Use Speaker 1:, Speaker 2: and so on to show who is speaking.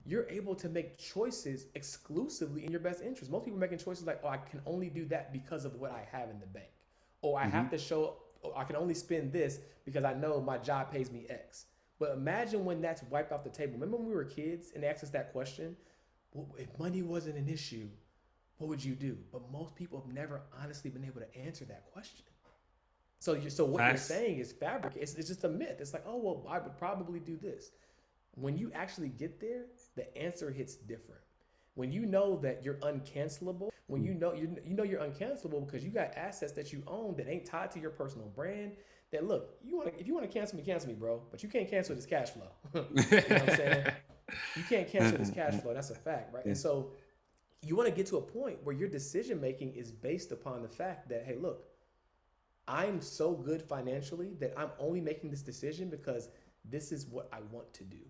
Speaker 1: you're able to make choices exclusively in your best interest. Most people are making choices like, oh, I can only do that because of what I have in the bank. Or I have to show, oh, I can only spend this because I know my job pays me X. But imagine when that's wiped off the table. Remember when we were kids and they asked us that question? Well, if money wasn't an issue, what would you do? But most people have never honestly been able to answer that question. So what you're
Speaker 2: Facts.
Speaker 1: saying is fabric. It's just a myth. It's like, oh well, I would probably do this. When you actually get there, the answer hits different. When you know that you're uncancelable, when you know you're uncancelable because you got assets that you own that ain't tied to your personal brand. That look, if you want to cancel me, bro, but you can't cancel this cash flow. You know what I'm saying? You can't cancel this cash flow. That's a fact, right?
Speaker 2: Yeah.
Speaker 1: And so you want to get to a point where your decision making is based upon the fact that, hey, look, I'm so good financially that I'm only making this decision because this is what I want to do.